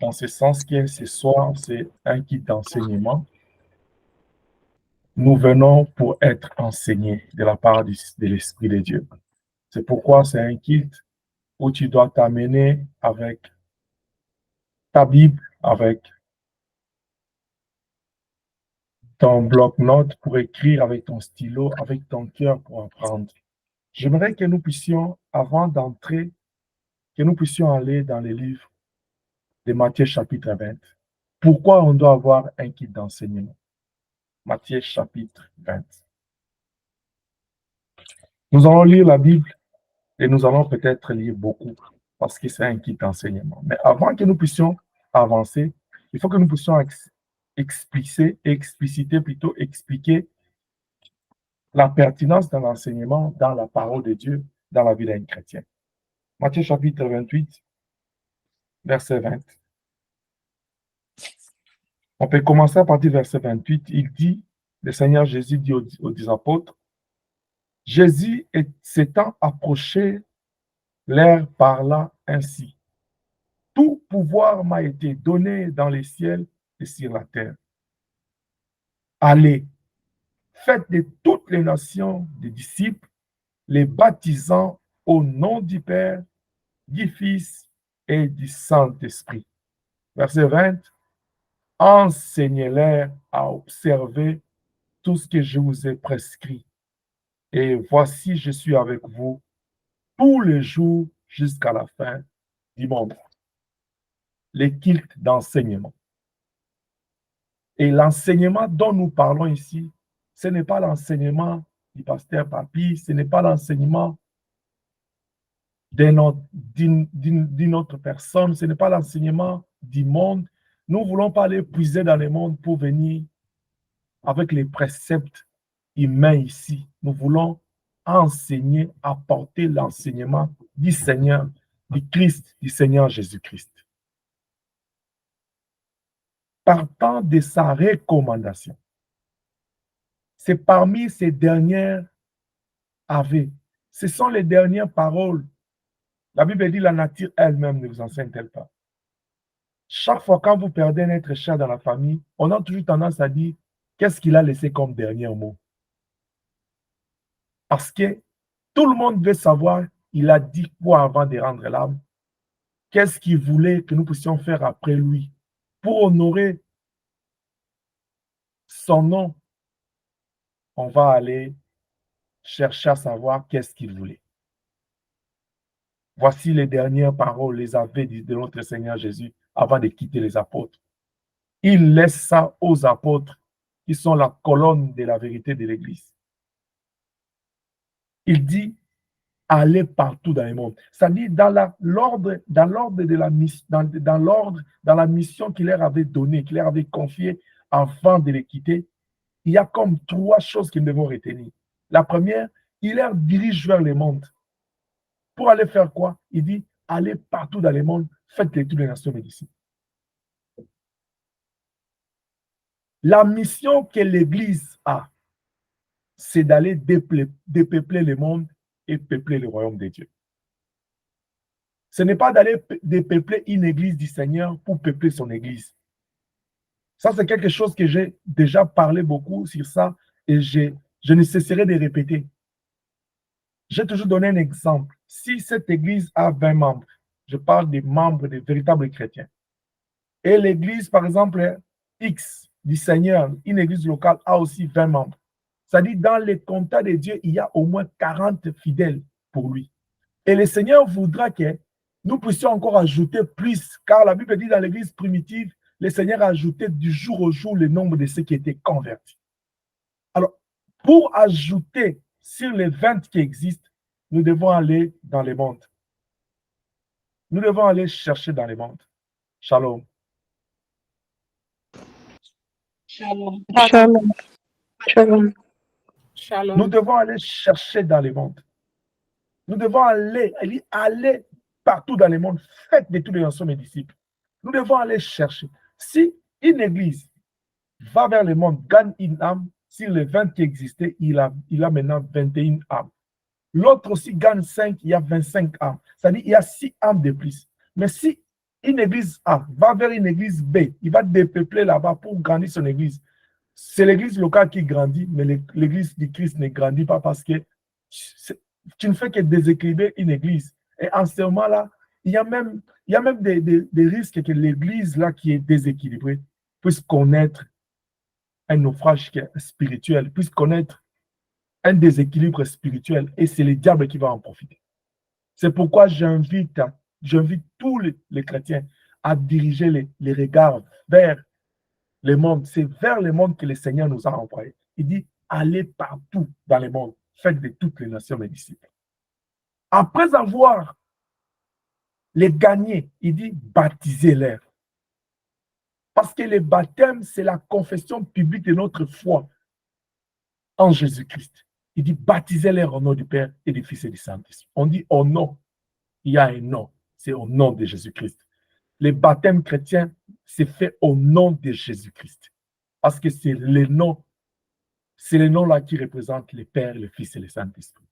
en ce sens que ce soir, c'est un kit d'enseignement. Nous venons pour être enseignés de la part de l'Esprit de Dieu. C'est pourquoi c'est un kit où tu dois t'amener avec ta Bible, avec ton bloc-notes pour écrire, avec ton stylo, avec ton cœur pour apprendre. J'aimerais que nous puissions, avant d'entrer, que nous puissions aller dans les livres de Matthieu chapitre 20. Pourquoi on doit avoir un kit d'enseignement? Matthieu chapitre 20. Nous allons lire la Bible et nous allons peut-être lire beaucoup parce que c'est un kit d'enseignement. Mais avant que nous puissions avancer, il faut que nous puissions expliquer la pertinence de l'enseignement dans la parole de Dieu, dans la vie d'un chrétien. Matthieu chapitre 28, verset 20. On peut commencer à partir du verset 28. Il dit, le Seigneur Jésus dit aux apôtres, Jésus s'étant approché, leur parla ainsi. Tout pouvoir m'a été donné dans les ciels et sur la terre. Allez, faites de toutes les nations des disciples, les baptisant au nom du Père, du Fils et du Saint-Esprit. Verset 20. Enseignez-les à observer tout ce que je vous ai prescrit. Et voici, je suis avec vous tous les jours jusqu'à la fin du monde. Les cultes d'enseignement. Et l'enseignement dont nous parlons ici, ce n'est pas l'enseignement du pasteur Papi, ce n'est pas l'enseignement d'une autre personne, ce n'est pas l'enseignement du monde. Nous ne voulons pas aller puiser dans le monde pour venir avec les préceptes humains ici. Nous voulons enseigner, apporter l'enseignement du Seigneur, du Christ, du Seigneur Jésus-Christ. Partant de sa recommandation. C'est parmi ces dernières ave. Ce sont les dernières paroles. La Bible dit la nature elle-même ne vous enseigne-t-elle pas. Chaque fois quand vous perdez un être cher dans la famille, on a toujours tendance à dire qu'est-ce qu'il a laissé comme dernier mot. Parce que tout le monde veut savoir, il a dit quoi avant de rendre l'âme. Qu'est-ce qu'il voulait que nous puissions faire après lui pour honorer son nom. On va aller chercher à savoir qu'est-ce qu'il voulait. Voici les dernières paroles, les aveux de notre Seigneur Jésus avant de quitter les apôtres. Il laisse ça aux apôtres qui sont la colonne de la vérité de l'Église. Il dit, allez partout dans le monde. C'est-à-dire dans l'ordre de la mission, dans la mission qu'il leur avait donnée, qu'il leur avait confiée avant de les quitter, il y a comme 3 choses qu'ils devront retenir. La première, il leur dirige vers le monde. Pour aller faire quoi? Il dit, allez partout dans le monde, faites toutes les nations mes disciples. La mission que l'Église a, c'est d'aller dépeupler le monde et peupler le royaume de Dieu. Ce n'est pas d'aller dépeupler une église du Seigneur pour peupler son église. Ça, c'est quelque chose que j'ai déjà parlé beaucoup sur ça et je ne cesserai de répéter. J'ai toujours donné un exemple. Si cette église a 20 membres, je parle des membres, des véritables chrétiens, et l'église, par exemple, X du Seigneur, une église locale, a aussi 20 membres. C'est-à-dire, dans les comptes de Dieu, il y a au moins 40 fidèles pour lui. Et le Seigneur voudra que nous puissions encore ajouter plus, car la Bible dit dans l'église primitive, le Seigneur a ajouté du jour au jour le nombre de ceux qui étaient convertis. Alors, pour ajouter sur les 20 qui existent, nous devons aller dans les mondes. Nous devons aller chercher dans les mondes. Shalom. Shalom. Shalom. Shalom. Shalom. Nous devons aller chercher dans les mondes. Nous devons aller partout dans le monde. Faites de tous les nations mes disciples. Nous devons aller chercher. Si une église va vers le monde, gagne une âme, sur les 20 qui existaient, il a maintenant 21 âmes. L'autre aussi gagne 5, il y a 25 âmes. C'est-à-dire qu'il y a 6 âmes de plus. Mais si une église A va vers une église B, il va dépeupler là-bas pour grandir son église. C'est l'église locale qui grandit, mais l'église du Christ ne grandit pas parce que tu ne fais que déséquilibrer une église. Et en ce moment-là, il y a même des risques que l'église là qui est déséquilibrée puisse connaître un naufrage spirituel, puisse connaître un déséquilibre spirituel, et c'est le diable qui va en profiter. C'est pourquoi j'invite tous les chrétiens à diriger les regards vers le monde. C'est vers le monde que le Seigneur nous a envoyés. Il dit, allez partout dans le monde, faites de toutes les nations mes disciples. Après avoir les gagnés, il dit, baptisez-les. Parce que le baptême, c'est la confession publique de notre foi en Jésus-Christ. Il dit, baptisez-les au nom du Père et du Fils et du Saint-Esprit. On dit au nom. Il y a un nom. C'est au nom de Jésus-Christ. Le baptême chrétien, c'est fait au nom de Jésus-Christ. Parce que c'est le nom là qui représente le Père, le Fils et le Saint-Esprit.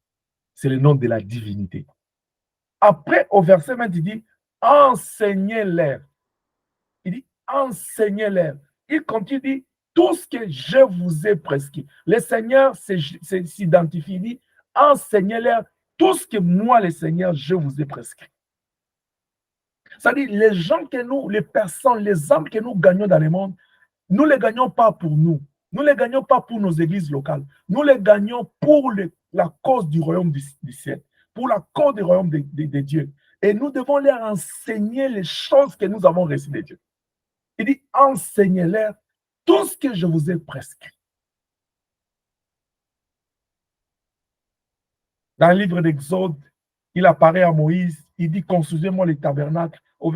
C'est le nom de la divinité. Après, au verset 20, il dit, enseignez-les. Il dit, enseignez-les. Il continue, il dit, tout ce que je vous ai prescrit. Le Seigneur s'identifie, il dit, enseignez-les tout ce que moi, le Seigneur, je vous ai prescrit. C'est-à-dire, les gens que nous, les personnes, les âmes que nous gagnons dans le monde, nous ne les gagnons pas pour nous. Nous ne les gagnons pas pour nos églises locales. Nous les gagnons pour la cause du royaume du ciel, pour la cause du royaume de Dieu. Et nous devons leur enseigner les choses que nous avons reçues de Dieu. Il dit, enseignez-leur tout ce que je vous ai prescrit. Dans le livre d'Exode, il apparaît à Moïse, il dit, construisez-moi les tabernacles. Au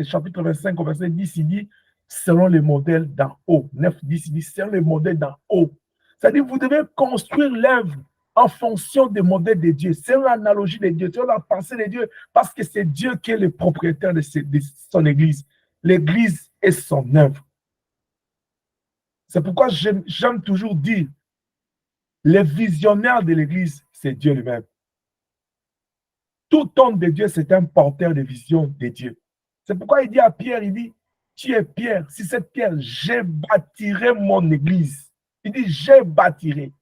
chapitre 25, au verset 10, il dit, selon le modèle d'en haut. 9, 10, il dit, selon le modèle d'en haut. C'est-à-dire, vous devez construire l'œuvre en fonction des modèles de Dieu, selon l'analogie de Dieu, selon la pensée de Dieu, parce que c'est Dieu qui est le propriétaire de son église. L'église est son œuvre. C'est pourquoi j'aime toujours dire, le visionnaire de l'église, c'est Dieu lui-même. Tout homme de Dieu, c'est un porteur de vision de Dieu. C'est pourquoi il dit à Pierre, il dit, tu es Pierre, si cette pierre, je bâtirai mon église. Il dit, je bâtirai.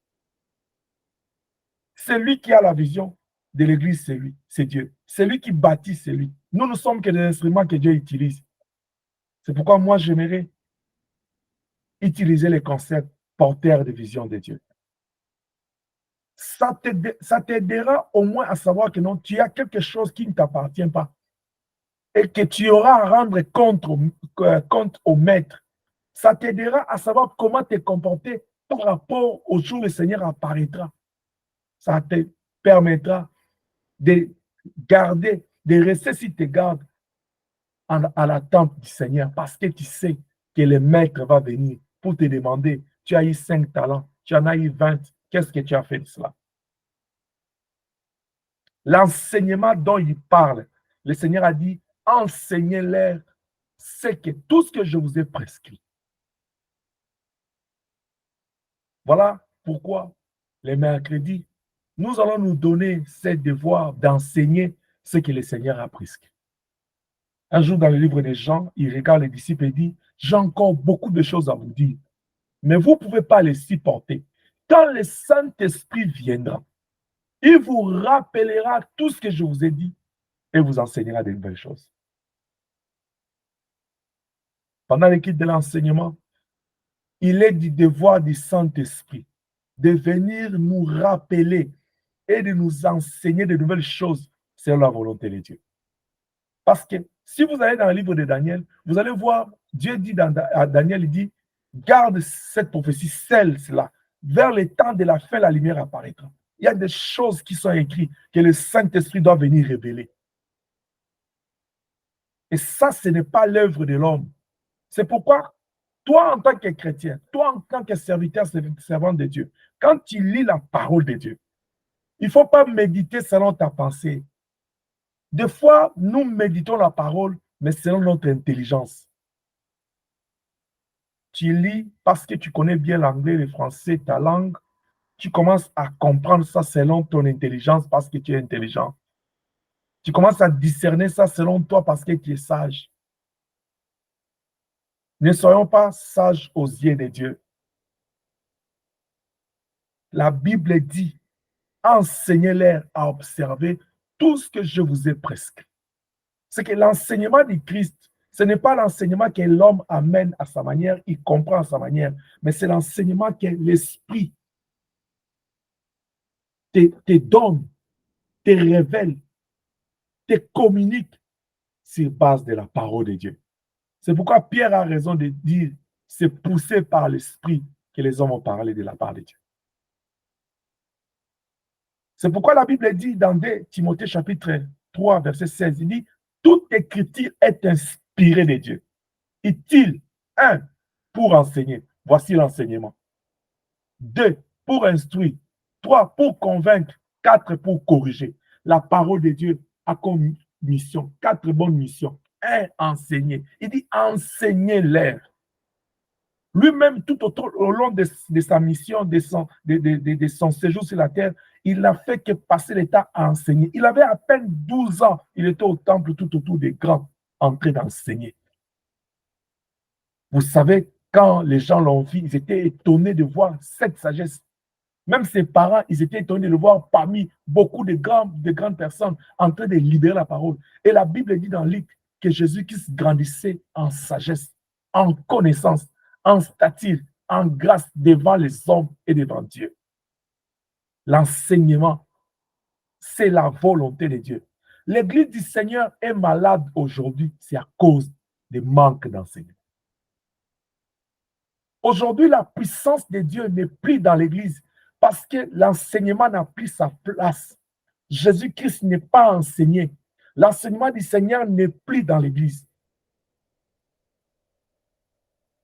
C'est lui qui a la vision de l'église, c'est lui, c'est Dieu. C'est lui qui bâtit, c'est lui. Nous ne sommes que des instruments que Dieu utilise. C'est pourquoi moi, j'aimerais utiliser les concepts porteurs de vision de Dieu. Ça t'aidera au moins à savoir que non, tu as quelque chose qui ne t'appartient pas et que tu auras à rendre compte au maître. Ça t'aidera à savoir comment te comporter par rapport au jour où le Seigneur apparaîtra. Ça te permettra de garder, de rester si tu gardes à l'attente du Seigneur parce que tu sais que le maître va venir pour te demander, tu as eu 5 talents, tu en as eu 20, qu'est-ce que tu as fait de cela? L'enseignement dont il parle, le Seigneur a dit, enseignez-leur tout ce que je vous ai prescrit. Voilà pourquoi les mercredis, nous allons nous donner ce devoir d'enseigner ce que le Seigneur a prescrit. Un jour dans le livre de Jean, il regarde les disciples et dit, j'ai encore beaucoup de choses à vous dire, mais vous ne pouvez pas les supporter. Quand le Saint-Esprit viendra, il vous rappellera tout ce que je vous ai dit et vous enseignera de nouvelles choses. Pendant l'équipe de l'enseignement, il est du devoir du Saint-Esprit de venir nous rappeler et de nous enseigner de nouvelles choses selon la volonté de Dieu. Parce que si vous allez dans le livre de Daniel, vous allez voir, Dieu dit à Daniel, il dit, garde cette prophétie, celle-là, vers le temps de la fin, la lumière apparaîtra. Il y a des choses qui sont écrites que le Saint-Esprit doit venir révéler. Et ça, ce n'est pas l'œuvre de l'homme. C'est pourquoi, toi en tant que chrétien, toi en tant que serviteur, servant de Dieu, quand tu lis la parole de Dieu, il ne faut pas méditer selon ta pensée. Des fois, nous méditons la parole, mais selon notre intelligence. Tu lis parce que tu connais bien l'anglais, le français, ta langue. Tu commences à comprendre ça selon ton intelligence parce que tu es intelligent. Tu commences à discerner ça selon toi parce que tu es sage. Ne soyons pas sages aux yeux de Dieu. La Bible dit, enseignez-leur à observer tout ce que je vous ai prescrit. C'est que l'enseignement du Christ, ce n'est pas l'enseignement que l'homme amène à sa manière, il comprend à sa manière, mais c'est l'enseignement que l'Esprit te donne, te révèle, te communique sur base de la parole de Dieu. C'est pourquoi Pierre a raison de dire, c'est poussé par l'Esprit que les hommes ont parlé de la part de Dieu. C'est pourquoi la Bible dit dans 2 Timothée chapitre 3, verset 16, il dit, toute écriture est inspirée de Dieu, utile, 1, pour enseigner. Voici l'enseignement. 2, pour instruire. 3, pour convaincre. 4, pour corriger. La parole de Dieu a comme mission, 4 bonnes missions. 1, enseigner. Il dit enseignez-leur. Lui-même, tout au long de sa mission, de son séjour sur la terre, il n'a fait que passer le temps à enseigner. Il avait à peine 12 ans. Il était au temple tout autour des grands, en train d'enseigner. Vous savez, quand les gens l'ont vu, ils étaient étonnés de voir cette sagesse. Même ses parents, ils étaient étonnés de le voir parmi beaucoup de grandes personnes en train de libérer la parole. Et la Bible dit dans Luc que Jésus-Christ grandissait en sagesse, en connaissance, en stature, en grâce devant les hommes et devant Dieu. L'enseignement, c'est la volonté de Dieu. L'Église du Seigneur est malade aujourd'hui, c'est à cause des manques d'enseignement. Aujourd'hui, la puissance de Dieu n'est plus dans l'Église parce que l'enseignement n'a plus sa place. Jésus-Christ n'est pas enseigné. L'enseignement du Seigneur n'est plus dans l'Église.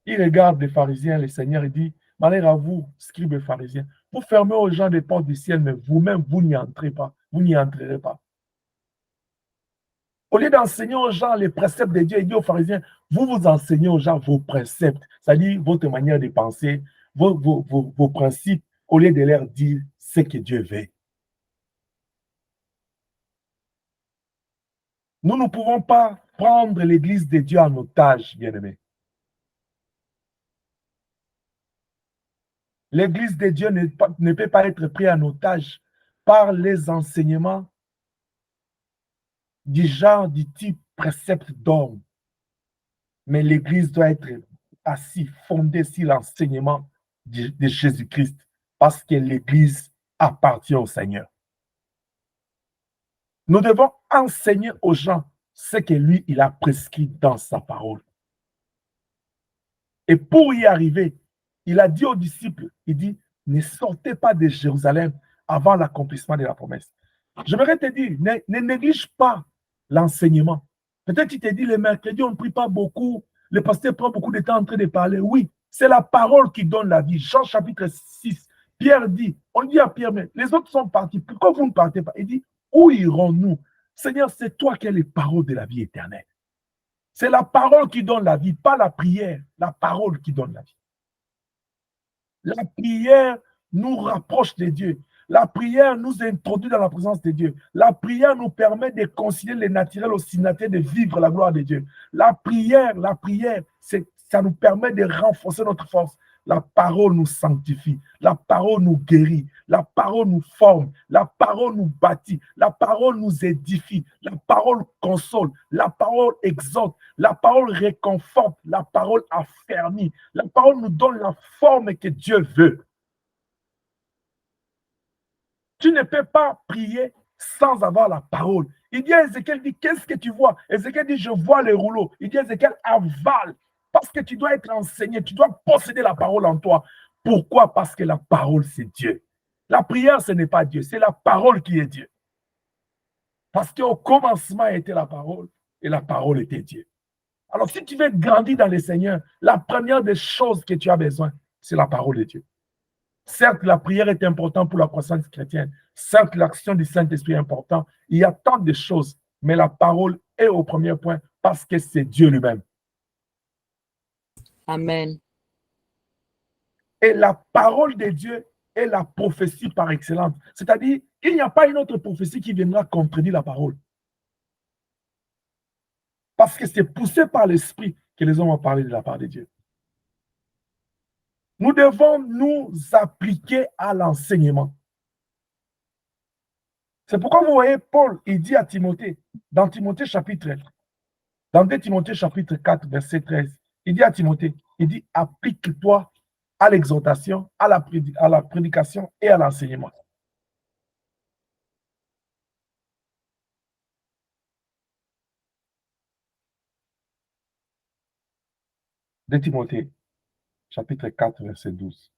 Il regarde les pharisiens, le Seigneur, et dit, malheur à vous, scribes et pharisiens, vous fermez aux gens les portes du ciel, mais vous-même, vous n'y entrez pas, vous n'y entrerez pas. Au lieu d'enseigner aux gens les préceptes de Dieu, il dit aux pharisiens, vous enseignez aux gens vos préceptes, c'est-à-dire votre manière de penser, vos principes, au lieu de leur dire ce que Dieu veut. Nous ne pouvons pas prendre l'Église de Dieu en otage, bien-aimés. L'Église de Dieu ne peut pas être prise en otage par les enseignements du genre, du type précepte d'homme. Mais l'Église doit être assise, fondée sur l'enseignement de Jésus-Christ, parce que l'Église appartient au Seigneur. Nous devons enseigner aux gens ce que lui, il a prescrit dans sa parole. Et pour y arriver, il a dit aux disciples, il dit, ne sortez pas de Jérusalem avant l'accomplissement de la promesse. J'aimerais te dire, ne néglige pas l'enseignement. Peut-être qu'il te dit, le mercredi, on ne prie pas beaucoup, le pasteur prend beaucoup de temps en train de parler. Oui, c'est la parole qui donne la vie. Jean chapitre 6, Pierre dit, on dit à Pierre, mais les autres sont partis, pourquoi vous ne partez pas? Il dit, où irons-nous? Seigneur, c'est toi qui as les paroles de la vie éternelle. C'est la parole qui donne la vie, pas la prière, la parole qui donne la vie. La prière nous rapproche de Dieu. La prière nous introduit dans la présence de Dieu. La prière nous permet de concilier le naturel au surnaturel, de vivre la gloire de Dieu. La prière, ça nous permet de renforcer notre force. La parole nous sanctifie, la parole nous guérit, la parole nous forme, la parole nous bâtit, la parole nous édifie, la parole console, la parole exhorte, la parole réconforte, la parole affermit, la parole nous donne la forme que Dieu veut. Tu ne peux pas prier sans avoir la parole. Il dit à Ézéchiel, qu'est-ce que tu vois? Ézéchiel dit, je vois les rouleaux. Il dit à Ézéchiel, avale. Parce que tu dois être enseigné, tu dois posséder la parole en toi. Pourquoi? Parce que la parole, c'est Dieu. La prière, ce n'est pas Dieu, c'est la parole qui est Dieu. Parce qu'au commencement était la parole, et la parole était Dieu. Alors, si tu veux grandir dans le Seigneur, la première des choses que tu as besoin, c'est la parole de Dieu. Certes, la prière est importante pour la croissance chrétienne. Certes, l'action du Saint-Esprit est importante. Il y a tant de choses, mais la parole est au premier point parce que c'est Dieu lui-même. Amen. Et la parole de Dieu est la prophétie par excellence. C'est-à-dire, il n'y a pas une autre prophétie qui viendra contredire la parole. Parce que c'est poussé par l'Esprit que les hommes ont parlé de la part de Dieu. Nous devons nous appliquer à l'enseignement. C'est pourquoi vous voyez Paul, il dit à Timothée, dans 2 Timothée chapitre 4, verset 13, il dit à Timothée, il dit, applique-toi à l'exhortation, à la prédication et à l'enseignement. De Timothée, chapitre 4, verset 12.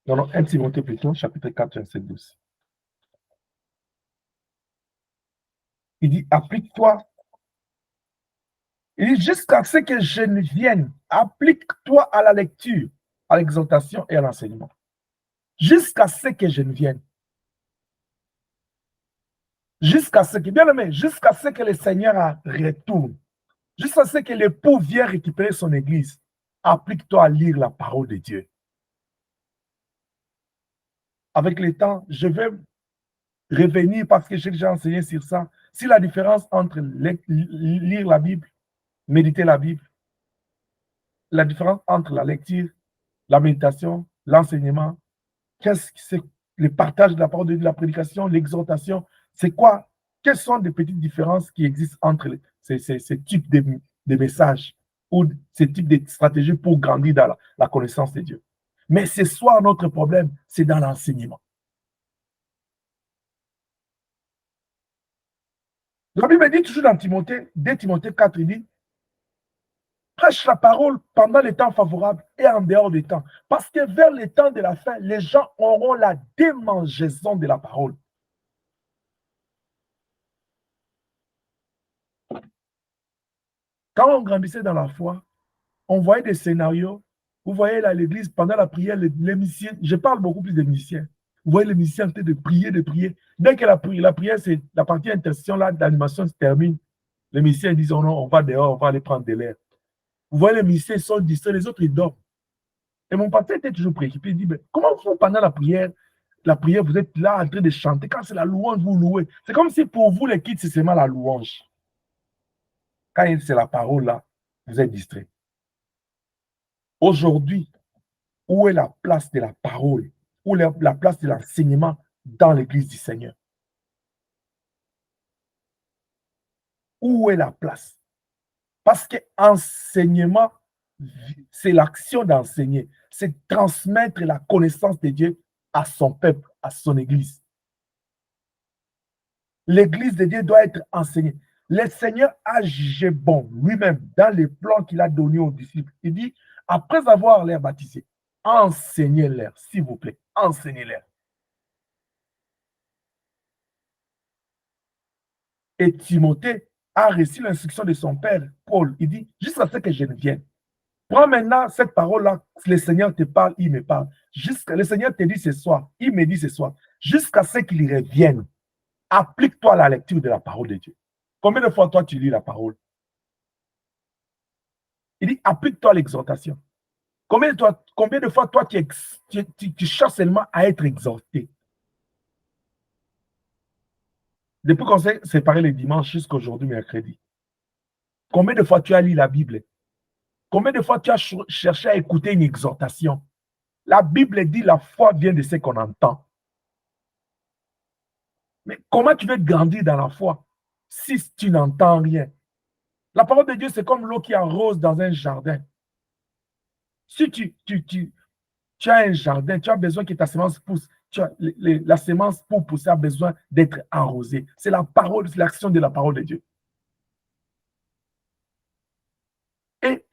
Non, 1 Timothée plutôt, chapitre 4, verset 12. Il dit, applique-toi. Il dit, jusqu'à ce que je ne vienne, applique-toi à la lecture, à l'exhortation et à l'enseignement. Jusqu'à ce que je ne vienne. Jusqu'à ce que, bien aimé, jusqu'à ce que le Seigneur retourne. Jusqu'à ce que l'époux vienne récupérer son église. Applique-toi à lire la parole de Dieu. Avec le temps, je vais revenir parce que j'ai déjà enseigné sur ça. Si la différence entre lire la Bible, méditer la Bible, la différence entre la lecture, la méditation, l'enseignement, qu'est-ce que c'est le partage de la parole de Dieu, la prédication, l'exhortation, c'est quoi? Quelles sont les petites différences qui existent entre ces types de messages ou ces types de stratégies pour grandir dans la connaissance de Dieu? Mais ce soir, notre problème, c'est dans l'enseignement. La Bible dit toujours dans Timothée, 2 Timothée 4, il dit, prêche la parole pendant les temps favorables et en dehors des temps. Parce que vers les temps de la fin, les gens auront la démangeaison de la parole. Quand on grandissait dans la foi, on voyait des scénarios. Vous voyez là, l'église, pendant la prière, les musiciens, je parle beaucoup plus des musiciens. Vous voyez les musiciens en train de prier, de prier. Dès que la prière, c'est la partie intercession, là, l'animation se termine, les musiciens disent, oh non, on va dehors, on va aller prendre de l'air. Vous voyez les musiciens, ils sont distraits, les autres, ils dorment. Et mon pasteur était toujours préoccupé. Il dit, mais comment vous, pendant la prière, vous êtes là en train de chanter. Quand c'est la louange, vous louez. C'est comme si pour vous, les kids, c'est seulement la louange. Quand c'est la parole, là, vous êtes distrait. Aujourd'hui, où est la place de la parole? Où est la place de l'enseignement dans l'église du Seigneur? Où est la place? Parce que enseignement, c'est l'action d'enseigner. C'est transmettre la connaissance de Dieu à son peuple, à son église. L'église de Dieu doit être enseignée. Le Seigneur a jugé bon lui-même dans les plans qu'il a donnés aux disciples. Il dit, après avoir les baptisés, enseignez-leur, s'il vous plaît, enseignez-leur. Et Timothée a reçu l'instruction de son père, Paul. Il dit, jusqu'à ce que je ne vienne. Prends maintenant cette parole-là, le Seigneur te parle, il me parle. Le Seigneur te dit ce soir, il me dit ce soir, jusqu'à ce qu'il revienne. Applique-toi à la lecture de la parole de Dieu. Combien de fois toi tu lis la parole? Il dit, applique-toi à l'exhortation. Combien de fois toi tu cherches seulement à être exhorté? Depuis qu'on s'est séparé les dimanches jusqu'à aujourd'hui, mercredi. Combien de fois tu as lu la Bible? Combien de fois tu as cherché à écouter une exhortation? La Bible dit la foi vient de ce qu'on entend. Mais comment tu veux grandir dans la foi si tu n'entends rien? La parole de Dieu, c'est comme l'eau qui arrose dans un jardin. Si tu as un jardin, tu as besoin que ta semence pousse. La semence pour pousser a besoin d'être arrosée. C'est la parole, c'est l'action de la parole de Dieu. Et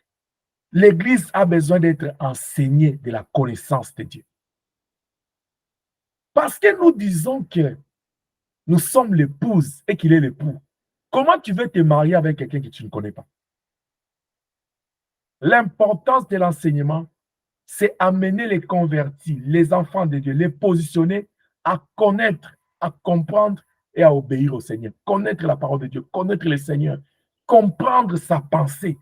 l'Église a besoin d'être enseignée de la connaissance de Dieu. Parce que nous disons que nous sommes l'épouse et qu'il est l'époux. Comment tu veux te marier avec quelqu'un que tu ne connais pas? L'importance de l'enseignement, c'est amener les convertis, les enfants de Dieu, les positionner à connaître, à comprendre et à obéir au Seigneur. Connaître la parole de Dieu, connaître le Seigneur, comprendre sa pensée.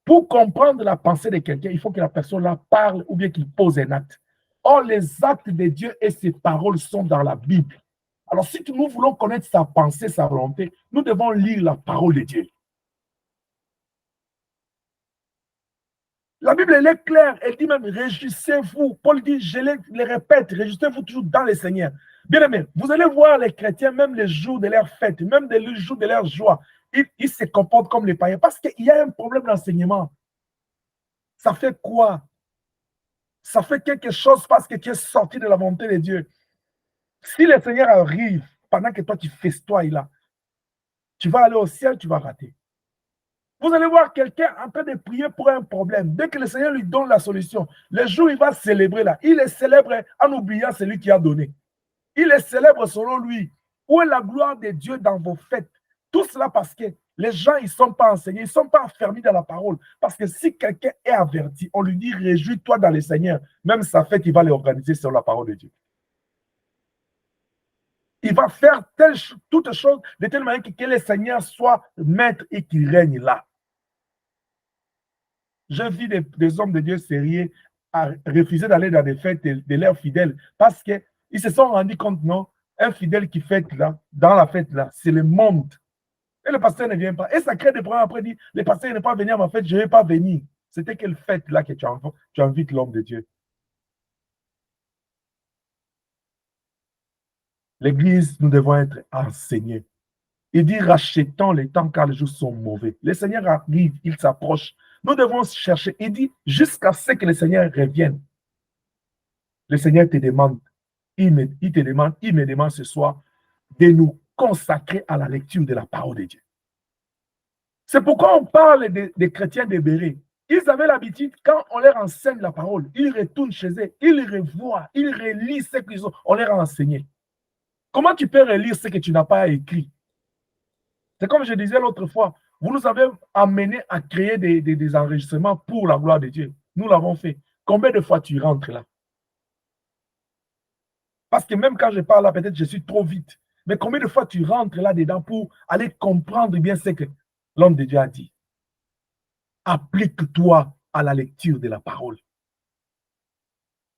Pour comprendre la pensée de quelqu'un, il faut que la personne là parle ou bien qu'il pose un acte. Or, les actes de Dieu et ses paroles sont dans la Bible. Alors, si nous voulons connaître sa pensée, sa volonté, nous devons lire la parole de Dieu. La Bible, elle est claire. Elle dit même, réjouissez-vous. Paul dit, je le répète, réjouissez-vous toujours dans le Seigneur. Bien aimé, vous allez voir les chrétiens, même les jours de leur fête, même les jours de leur joie, ils se comportent comme les païens parce qu'il y a un problème d'enseignement. Ça fait quoi? Ça fait quelque chose parce que tu es sorti de la volonté de Dieu. Si le Seigneur arrive pendant que toi tu festoies là, tu vas aller au ciel, tu vas rater. Vous allez voir quelqu'un en train de prier pour un problème. Dès que le Seigneur lui donne la solution, le jour où il va célébrer là, il est célèbre en oubliant celui qui a donné. Il est célèbre selon lui. Où est la gloire de Dieu dans vos fêtes? Tout cela parce que les gens, ils ne sont pas enseignés, ils ne sont pas affermis dans la parole. Parce que si quelqu'un est averti, on lui dit, réjouis-toi dans le Seigneur. Même sa fête, il va l'organiser sur la parole de Dieu. Il va faire toutes choses de telle manière que le Seigneur soit maître et qu'il règne là. Je vis des hommes de Dieu sérieux à refuser d'aller dans des fêtes de leurs fidèles parce qu'ils se sont rendus compte, non, un fidèle qui fête là, dans la fête là, c'est le monde. Et le pasteur ne vient pas. Et ça crée des problèmes après, dit, le pasteur n'est pas venu à ma fête, je ne vais pas venir. C'était quelle fête là que tu invites l'homme de Dieu? L'église, nous devons être enseignés. Il dit, rachetons les temps car les jours sont mauvais. Le Seigneur arrive, il s'approche. Nous devons chercher. Il dit, jusqu'à ce que le Seigneur revienne. Le Seigneur te demande, il me demande ce soir de nous consacrer à la lecture de la parole de Dieu. C'est pourquoi on parle des chrétiens de Béret. Ils avaient l'habitude, quand on leur enseigne la parole, ils retournent chez eux, ils revoient, ils relisent ce qu'on leur a enseigné. Comment tu peux relire ce que tu n'as pas écrit? C'est comme je disais l'autre fois, vous nous avez amené à créer des enregistrements pour la gloire de Dieu. Nous l'avons fait. Combien de fois tu rentres là? Parce que même quand je parle là, peut-être je suis trop vite. Mais combien de fois tu rentres là-dedans pour aller comprendre bien ce que l'homme de Dieu a dit? Applique-toi à la lecture de la parole.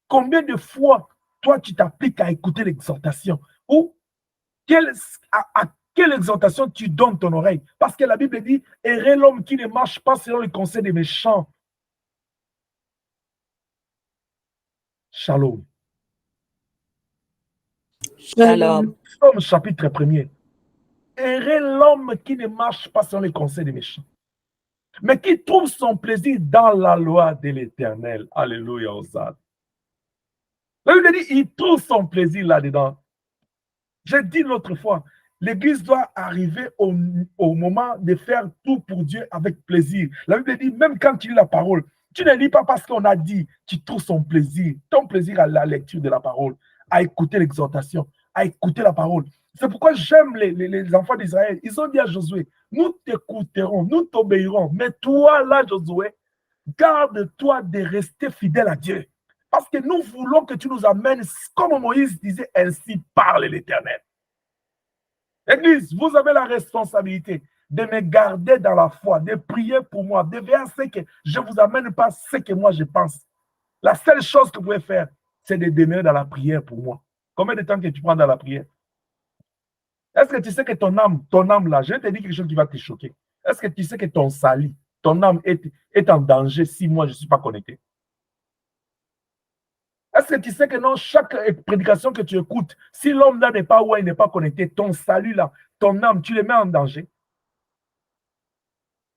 Combien de fois, toi, tu t'appliques à écouter l'exhortation? Ou à quelle exhortation tu donnes ton oreille? Parce que la Bible dit, errez l'homme qui ne marche pas selon le conseil des méchants. Shalom. Shalom. Psaume chapitre 1er. Errez l'homme qui ne marche pas selon le conseil des méchants, mais qui trouve son plaisir dans la loi de l'Éternel. Alléluia, Hosanna. La Bible dit, il trouve son plaisir là-dedans. J'ai dit l'autre fois, l'Église doit arriver au moment de faire tout pour Dieu avec plaisir. La Bible dit, même quand tu lis la parole, tu ne lis pas parce qu'on a dit, tu trouves son plaisir, ton plaisir à la lecture de la parole, à écouter l'exhortation, à écouter la parole. C'est pourquoi j'aime les enfants d'Israël. Ils ont dit à Josué, nous t'écouterons, nous t'obéirons, mais toi là, Josué, garde-toi de rester fidèle à Dieu. Parce que nous voulons que tu nous amènes, comme Moïse disait, ainsi parle l'Éternel. Église, vous avez la responsabilité de me garder dans la foi, de prier pour moi, de veiller à ce que je ne vous amène pas ce que moi je pense. La seule chose que vous pouvez faire, c'est de demeurer dans la prière pour moi. Combien de temps que tu prends dans la prière? Est-ce que tu sais que ton âme là, je vais te dire quelque chose qui va te choquer. Est-ce que tu sais que ton salut, ton âme est en danger si moi je ne suis pas connecté? Est-ce que tu sais que non, chaque prédication que tu écoutes, si l'homme là n'est pas où il n'est pas connecté, ton salut là, ton âme, tu les mets en danger?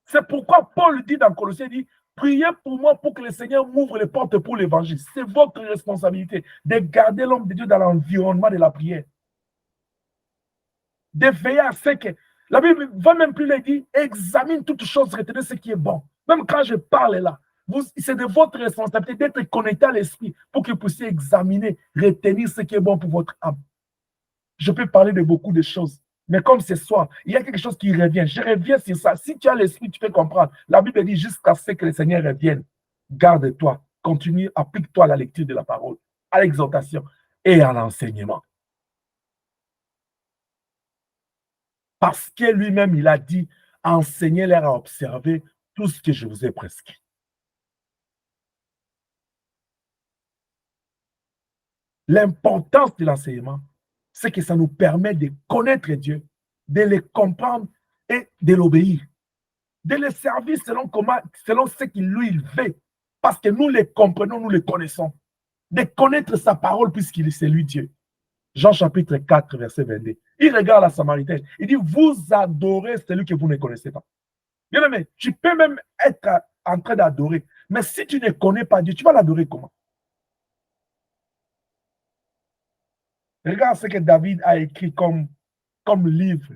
C'est pourquoi Paul dit dans Colossiens, il dit, priez pour moi pour que le Seigneur m'ouvre les portes pour l'évangile. C'est votre responsabilité de garder l'homme de Dieu dans l'environnement de la prière. De veiller à ce que, la Bible va même plus le dire, examine toutes choses, retenez ce qui est bon. Même quand je parle là, c'est de votre responsabilité d'être connecté à l'esprit pour que vous puissiez examiner, retenir ce qui est bon pour votre âme. Je peux parler de beaucoup de choses, mais comme ce soir, il y a quelque chose qui revient. Je reviens sur ça. Si tu as l'esprit, tu peux comprendre. La Bible dit jusqu'à ce que le Seigneur revienne. Garde-toi, continue, applique-toi à la lecture de la parole, à l'exhortation et à l'enseignement. Parce que lui-même, il a dit, enseignez-leur à observer tout ce que je vous ai prescrit. L'importance de l'enseignement, c'est que ça nous permet de connaître Dieu, de le comprendre et de l'obéir. De le servir selon ce qu'il lui veut. Parce que nous le comprenons, nous le connaissons. De connaître sa parole puisqu'il est lui Dieu. Jean chapitre 4, verset 22. Il regarde la Samaritaine. Il dit, vous adorez celui que vous ne connaissez pas. Bien aimé, tu peux même être en train d'adorer. Mais si tu ne connais pas Dieu, tu vas l'adorer comment? Regarde ce que David a écrit comme livre,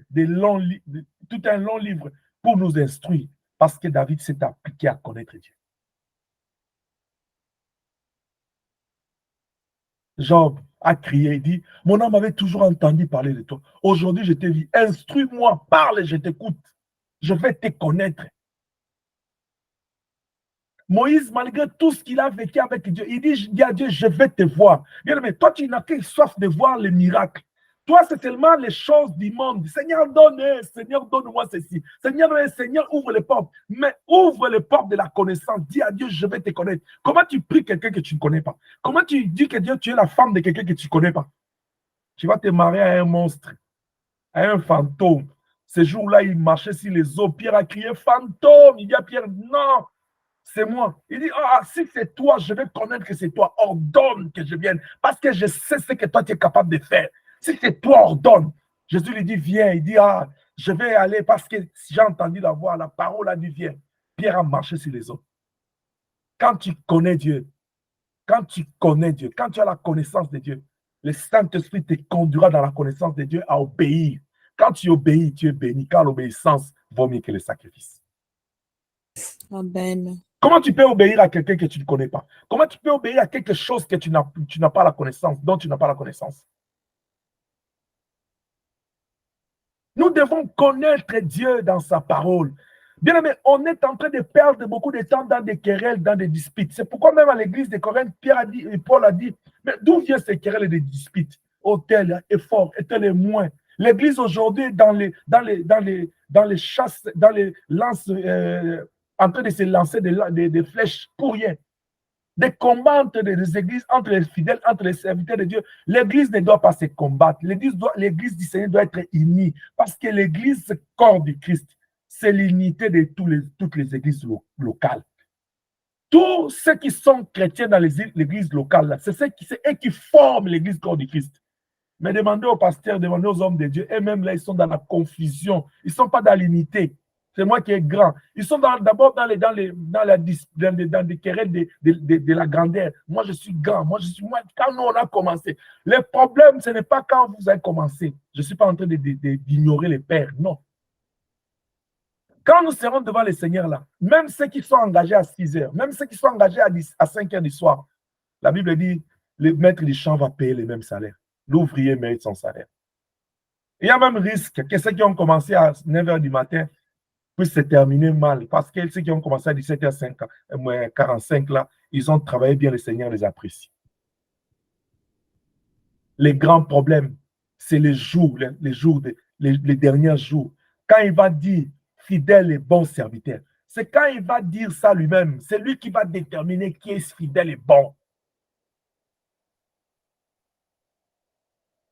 tout un long livre pour nous instruire. Parce que David s'est appliqué à connaître Dieu. Job a crié, il dit, mon âme avait toujours entendu parler de toi. Aujourd'hui, je te dis, instruis-moi, parle et je t'écoute. Je vais te connaître. Moïse, malgré tout ce qu'il a vécu avec Dieu, il dit à Dieu, je vais te voir. Bien, mais toi, tu n'as qu'une soif de voir les miracles. Toi, c'est seulement les choses du monde. Seigneur, donne-moi ceci. Seigneur, ouvre les portes. Mais ouvre les portes de la connaissance. Dis à Dieu, je vais te connaître. Comment tu pries quelqu'un que tu ne connais pas? Comment tu dis que Dieu, tu es la femme de quelqu'un que tu ne connais pas? Tu vas te marier à un monstre, à un fantôme. Ce jour-là, il marchait sur les eaux. Pierre a crié, fantôme. Il dit à Pierre, non, c'est moi. Il dit, ah, si c'est toi, je vais connaître que c'est toi. Ordonne que je vienne. Parce que je sais ce que toi, tu es capable de faire. Si c'est toi, ordonne. Jésus lui dit, viens. Il dit, ah, je vais aller parce que j'ai entendu la voix, la parole a dit, viens. Pierre a marché sur les eaux. Quand tu connais Dieu, quand tu as la connaissance de Dieu, le Saint-Esprit te conduira dans la connaissance de Dieu à obéir. Quand tu obéis, tu es béni. Car l'obéissance vaut mieux que le sacrifice. Amen. Comment tu peux obéir à quelqu'un que tu ne connais pas? Comment tu peux obéir à quelque chose que tu n'as pas la connaissance, dont tu n'as pas la connaissance? Nous devons connaître Dieu dans sa parole. Bien aimé, on est en train de perdre beaucoup de temps dans des querelles, dans des disputes. C'est pourquoi même à l'église de Corinthe, Pierre a dit, et Paul a dit, mais d'où viennent ces querelles et des disputes? Oh, tel est fort, et tel est moins. L'église aujourd'hui, dans les chasses, dans les lances, en train de se lancer des flèches pour rien. Des combats entre les églises, entre les fidèles, entre les serviteurs de Dieu. L'église ne doit pas se combattre. L'église du Seigneur doit être unie. Parce que l'église, c'est le corps du Christ. C'est l'unité de toutes les églises locales. Tous ceux qui sont chrétiens dans l'église locale, c'est eux qui forment l'église corps du Christ. Mais demandez aux pasteurs, demandez aux hommes de Dieu, eux-mêmes là, ils sont dans la confusion. Ils ne sont pas dans l'unité. C'est moi qui est grand. Ils sont d'abord dans des querelles de la grandeur. Moi, je suis grand. Moi, quand nous, on a commencé. Le problème, ce n'est pas quand vous avez commencé. Je ne suis pas en train d'ignorer les pères. Non. Quand nous serons devant le Seigneur, là, même ceux qui sont engagés à 6 heures, même ceux qui sont engagés à 5 heures du soir, la Bible dit, le maître du champ va payer le même salaire. L'ouvrier mérite son salaire. Il y a même risque que ceux qui ont commencé à 9 heures du matin puisse se terminer mal. Parce que ceux qui ont commencé à 17h45, là, ils ont travaillé bien, le Seigneur les apprécie. Les grands problèmes, c'est les derniers jours. Quand il va dire fidèle et bon serviteur, c'est quand il va dire ça lui-même. C'est lui qui va déterminer qui est fidèle et bon.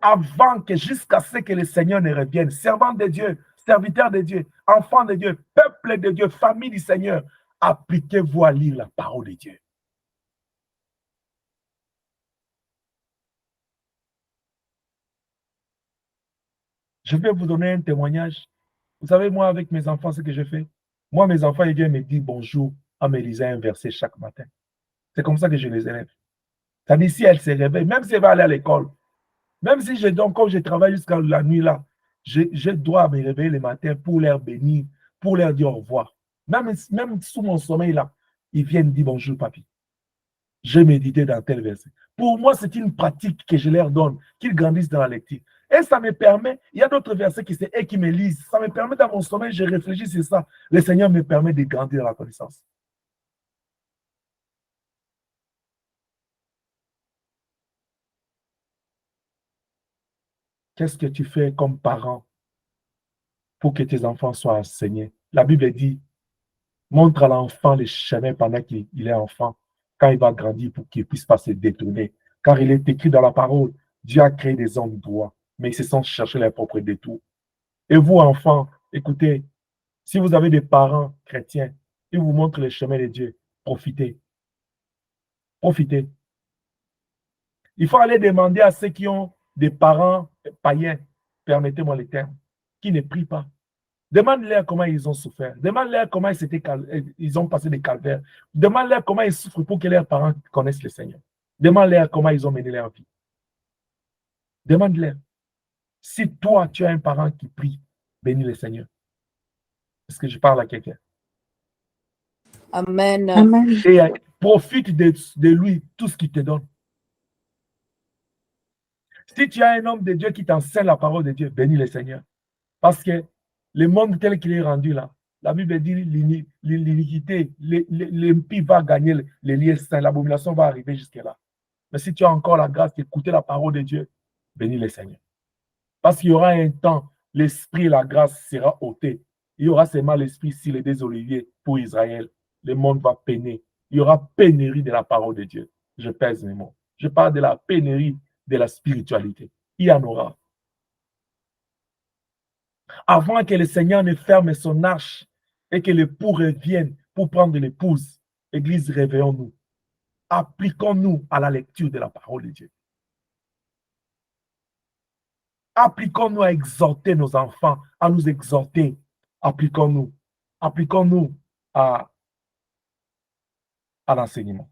Avant que jusqu'à ce que le Seigneur ne revienne, servant de Dieu, serviteur de Dieu, enfant de Dieu, peuple de Dieu, famille du Seigneur, appliquez-vous à lire la parole de Dieu. Je vais vous donner un témoignage. Vous savez, moi, avec mes enfants, ce que je fais, moi, mes enfants, ils viennent me dire bonjour en me lisant un verset chaque matin. C'est comme ça que je les élève. C'est-à-dire, si elles se réveillent, même si elles vont aller à l'école, même si comme je travaille jusqu'à la nuit là, je dois me réveiller le matin pour leur bénir, pour leur dire au revoir. Même sous mon sommeil là, ils viennent dire bonjour, papi. J'ai médité dans tel verset. Pour moi, c'est une pratique que je leur donne, qu'ils grandissent dans la lecture. Et ça me permet, il y a d'autres versets qui c'est eux qui me lisent. Ça me permet dans mon sommeil, je réfléchis sur ça. Le Seigneur me permet de grandir dans la connaissance. Qu'est-ce que tu fais comme parent pour que tes enfants soient enseignés? La Bible dit, montre à l'enfant le chemin pendant qu'il est enfant, quand il va grandir pour qu'il ne puisse pas se détourner. Car il est écrit dans la parole, Dieu a créé des hommes droits mais ils se sont cherchés leurs propres détours. Et vous, enfants, écoutez, si vous avez des parents chrétiens, ils vous montrent le chemin de Dieu, profitez. Profitez. Il faut aller demander à ceux qui ont des parents païens, permettez-moi les termes, qui ne prient pas. Demande-leur comment ils ont souffert. Demande-leur comment ils ont passé des calvaires. Demande-leur comment ils souffrent pour que leurs parents connaissent le Seigneur. Demande-leur comment ils ont mené leur vie. Demande-leur. Si toi, tu as un parent qui prie, bénis le Seigneur. Est-ce que je parle à quelqu'un? Amen. Amen. Et profite de lui tout ce qu'il te donne. Si tu as un homme de Dieu qui t'enseigne la parole de Dieu, bénis le Seigneur. Parce que le monde tel qu'il est rendu là, la Bible dit l'iniquité, l'impie va gagner les liens saints, l'abomination va arriver jusque-là. Mais si tu as encore la grâce d'écouter la parole de Dieu, bénis le Seigneur. Parce qu'il y aura un temps, l'esprit et la grâce sera ôté. Il y aura seulement l'esprit s'il est des oliviers pour Israël. Le monde va peiner. Il y aura pénurie de la parole de Dieu. Je pèse mes mots. Je parle de la pénurie de la spiritualité. Il y en aura. Avant que le Seigneur ne ferme son arche et que l'époux revienne pour prendre l'épouse, Église, réveillons-nous. Appliquons-nous à la lecture de la parole de Dieu. Appliquons-nous à exhorter nos enfants, à nous exhorter. Appliquons-nous. Appliquons-nous à l'enseignement.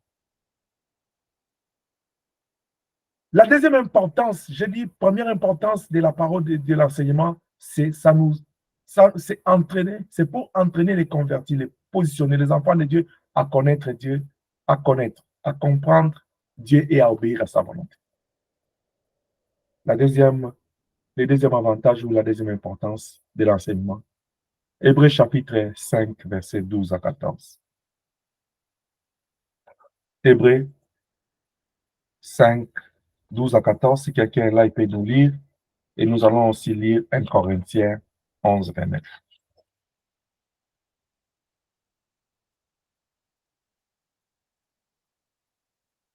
La deuxième importance, je dis première importance de la parole de l'enseignement, c'est entraîner, c'est pour entraîner les convertis, les positionner, les enfants de Dieu à connaître Dieu, à comprendre Dieu et à obéir à sa volonté. Le deuxième avantage ou la deuxième importance de l'enseignement, Hébreux chapitre 5, versets 12 à 14. Hébreux 5, 12 à 14, si quelqu'un est là, il peut nous lire. Et nous allons aussi lire 1 Corinthiens 11, 29.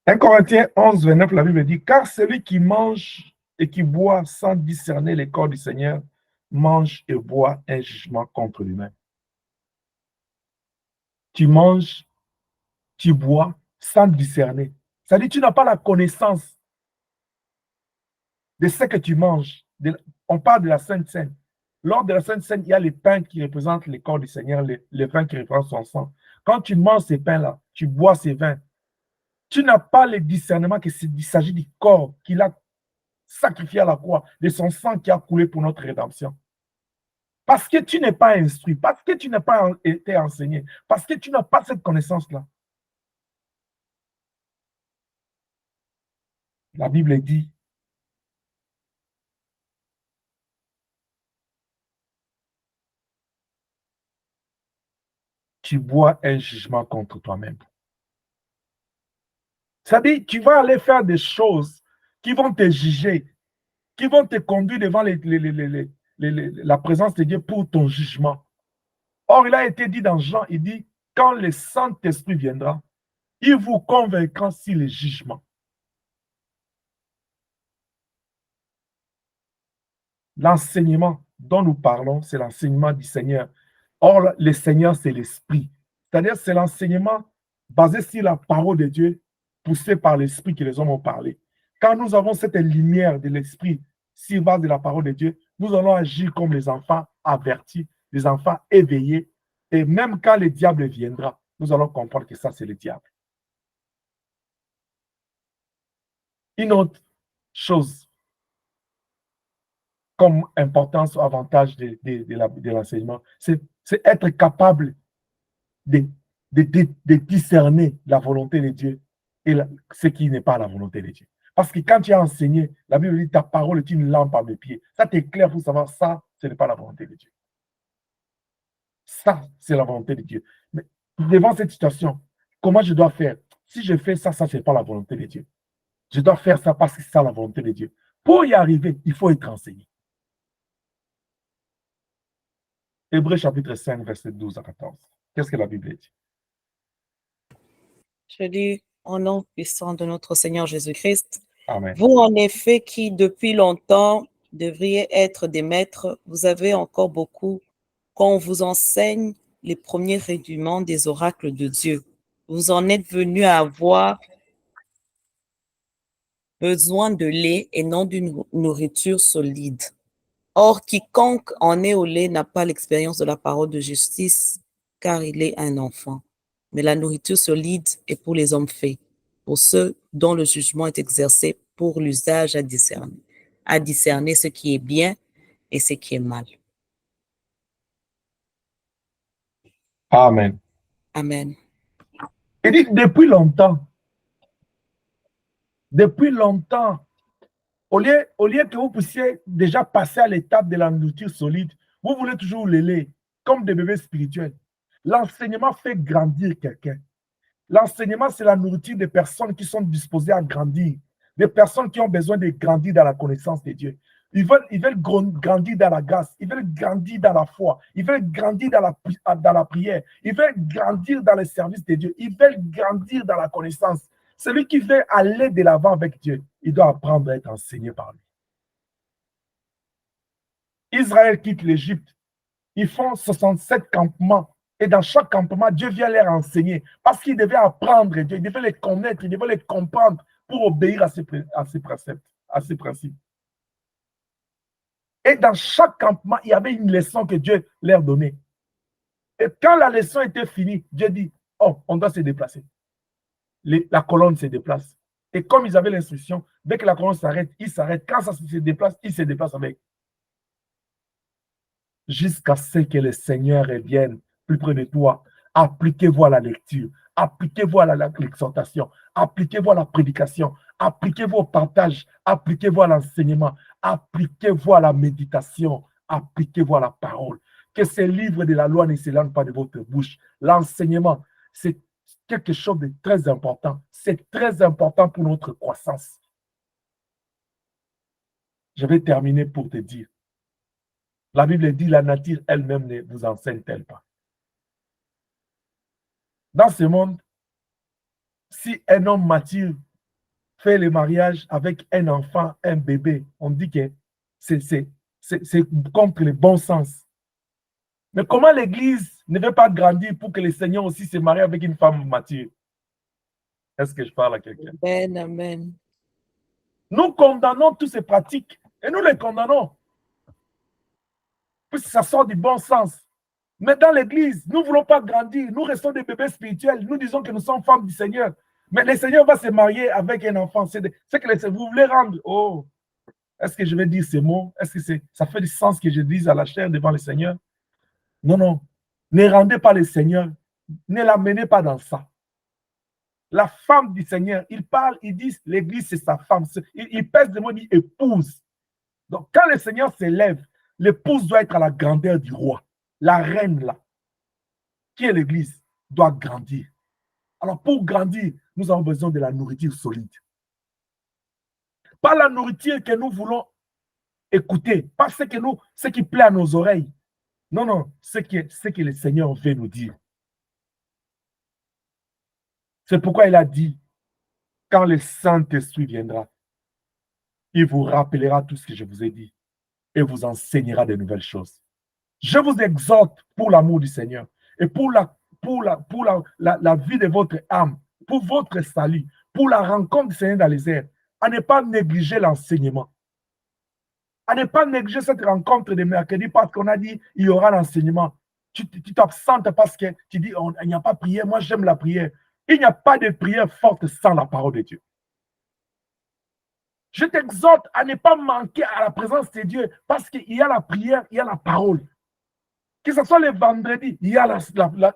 Un Corinthiens 11, 29, la Bible dit, car celui qui mange et qui boit sans discerner les corps du Seigneur, mange et boit un jugement contre lui-même. Tu manges, tu bois sans discerner. C'est-à-dire que tu n'as pas la connaissance de ce que tu manges. On parle de la Sainte Seine. Lors de la Sainte Seine, il y a les pains qui représentent les corps du Seigneur, les vins qui représentent son sang. Quand tu manges ces pains-là, tu bois ces vins, tu n'as pas le discernement qu'il s'agit du corps qu'il a sacrifié à la croix, de son sang qui a coulé pour notre rédemption. Parce que tu n'es pas instruit, parce que tu n'as pas été enseigné, parce que tu n'as pas cette connaissance-là. La Bible dit, tu bois un jugement contre toi-même. C'est-à-dire, tu vas aller faire des choses qui vont te juger, qui vont te conduire devant la présence de Dieu pour ton jugement. Or, il a été dit dans Jean, il dit, quand le Saint-Esprit viendra, il vous convaincra sur le jugement. L'enseignement dont nous parlons, c'est l'enseignement du Seigneur. Or, le Seigneur, c'est l'Esprit. C'est-à-dire, c'est l'enseignement basé sur la parole de Dieu, poussé par l'Esprit que les hommes ont parlé. Quand nous avons cette lumière de l'Esprit sur base de la parole de Dieu, nous allons agir comme les enfants avertis, les enfants éveillés. Et même quand le diable viendra, nous allons comprendre que ça, c'est le diable. Une autre chose comme importance ou avantage de l'enseignement, c'est être capable de discerner la volonté de Dieu et ce qui n'est pas la volonté de Dieu. Parce que quand tu as enseigné, la Bible dit ta parole est une lampe à mes pieds. Ça t'éclaire pour savoir ça, ce n'est pas la volonté de Dieu. Ça, c'est la volonté de Dieu. Mais devant cette situation, comment je dois faire? Si je fais ça, ça, ce n'est pas la volonté de Dieu. Je dois faire ça parce que c'est ça la volonté de Dieu. Pour y arriver, il faut être enseigné. Hébreux chapitre 5, verset 12 à 14. Qu'est-ce que la Bible dit? Je dis au nom puissant de notre Seigneur Jésus-Christ. Amen. Vous, en effet, qui depuis longtemps devriez être des maîtres, vous avez encore beaucoup qu'on vous enseigne les premiers rudiments des oracles de Dieu. Vous en êtes venus à avoir besoin de lait et non d'une nourriture solide. Or, quiconque en est au lait n'a pas l'expérience de la parole de justice, car il est un enfant. Mais la nourriture solide est pour les hommes faits, pour ceux dont le jugement est exercé pour l'usage à discerner ce qui est bien et ce qui est mal. Amen. Amen. Il dit depuis longtemps, au lieu que vous puissiez déjà passer à l'étape de la nourriture solide, vous voulez toujours le lait, comme des bébés spirituels. L'enseignement fait grandir quelqu'un. L'enseignement, c'est la nourriture des personnes qui sont disposées à grandir, des personnes qui ont besoin de grandir dans la connaissance de Dieu. Ils veulent grandir dans la grâce, ils veulent grandir dans la foi, ils veulent grandir dans la prière, ils veulent grandir dans le service de Dieu, ils veulent grandir dans la connaissance. Celui qui veut aller de l'avant avec Dieu, il doit apprendre à être enseigné par lui. Israël quitte l'Égypte. Ils font 67 campements. Et dans chaque campement, Dieu vient leur enseigner. Parce qu'ils devaient apprendre Dieu, ils devaient les connaître, ils devaient les comprendre pour obéir à ses préceptes, à ses principes. Et dans chaque campement, il y avait une leçon que Dieu leur donnait. Et quand la leçon était finie, Dieu dit, oh, on doit se déplacer. La colonne se déplace. Et comme ils avaient l'instruction, dès que la colonne s'arrête, ils s'arrêtent. Quand ça se déplace, ils se déplacent avec. Jusqu'à ce que le Seigneur revienne plus près de toi. Appliquez-vous à la lecture, appliquez-vous à l'exhortation, appliquez-vous à la prédication, appliquez-vous au partage, appliquez-vous à l'enseignement, appliquez-vous à la méditation, appliquez-vous à la parole. Que ces livres de la loi ne s'éloignent pas de votre bouche. L'enseignement, c'est quelque chose de très important. C'est très important pour notre croissance. Je vais terminer pour te dire. La Bible dit, la nature elle-même ne vous enseigne-t-elle pas? Dans ce monde, si un homme mature fait le mariage avec un enfant, un bébé, on dit que c'est contre le bon sens. Mais comment l'Église ne veut pas grandir pour que le Seigneur aussi se marie avec une femme mature? Est-ce que je parle à quelqu'un? Amen, amen. Nous condamnons toutes ces pratiques et nous les condamnons. Puisque ça sort du bon sens. Mais dans l'Église, nous ne voulons pas grandir. Nous restons des bébés spirituels. Nous disons que nous sommes femmes du Seigneur. Mais le Seigneur va se marier avec un enfant. C'est que vous voulez rendre. Oh, est-ce que je vais dire ces mots? Est-ce que ça fait du sens que je dise à la chair devant le Seigneur? Non, non. Ne rendez pas le Seigneur. Ne l'amenez pas dans ça. La femme du Seigneur, il parle, il dit l'Église, c'est sa femme. Il pèse le mot, il dit épouse. Donc, quand le Seigneur s'élève, l'épouse doit être à la grandeur du roi. La reine, là, qui est l'Église, doit grandir. Alors, pour grandir, nous avons besoin de la nourriture solide. Pas la nourriture que nous voulons écouter, pas ce qui plaît à nos oreilles. Non, non, ce que le Seigneur veut nous dire. C'est pourquoi il a dit, quand le Saint-Esprit viendra, il vous rappellera tout ce que je vous ai dit et vous enseignera de nouvelles choses. Je vous exhorte pour l'amour du Seigneur et pour la vie de votre âme, pour votre salut, pour la rencontre du Seigneur dans les airs, à ne pas négliger l'enseignement. À ne pas négliger cette rencontre de mercredi parce qu'on a dit il y aura l'enseignement. Tu t'absentes parce que tu dis il n'y a pas de prière, moi j'aime la prière. Il n'y a pas de prière forte sans la parole de Dieu. Je t'exhorte à ne pas manquer à la présence de Dieu parce qu'il y a la prière, il y a la parole. Que ce soit le vendredi, il y a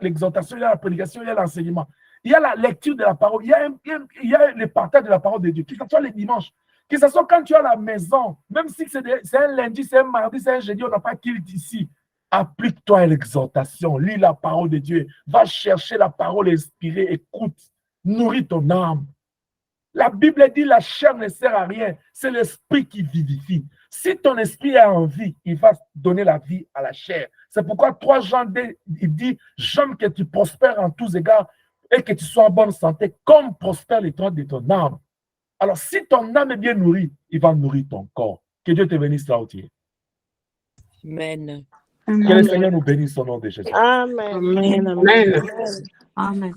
l'exhortation, il y a la prédication, il y a l'enseignement. Il y a la lecture de la parole, il y a le partage de la parole de Dieu. Que ce soit les dimanches, que ce soit quand tu es à la maison, même si c'est un lundi, c'est un mardi, c'est un jeudi, on n'a pas culte ici. Applique-toi à l'exhortation, lis la parole de Dieu, va chercher la parole inspirée, écoute, nourris ton âme. La Bible dit la chair ne sert à rien, c'est l'esprit qui vivifie. Si ton esprit a envie, il va donner la vie à la chair. C'est pourquoi 3 Jean il dit, j'aime que tu prospères en tous égards et que tu sois en bonne santé, comme prospère l'étoile de ton âme. Alors, si ton âme est bien nourrie, il va nourrir ton corps. Que Dieu te bénisse là où tu es. Amen. Que le Seigneur nous bénisse au nom de Jésus. Amen. Amen. Amen.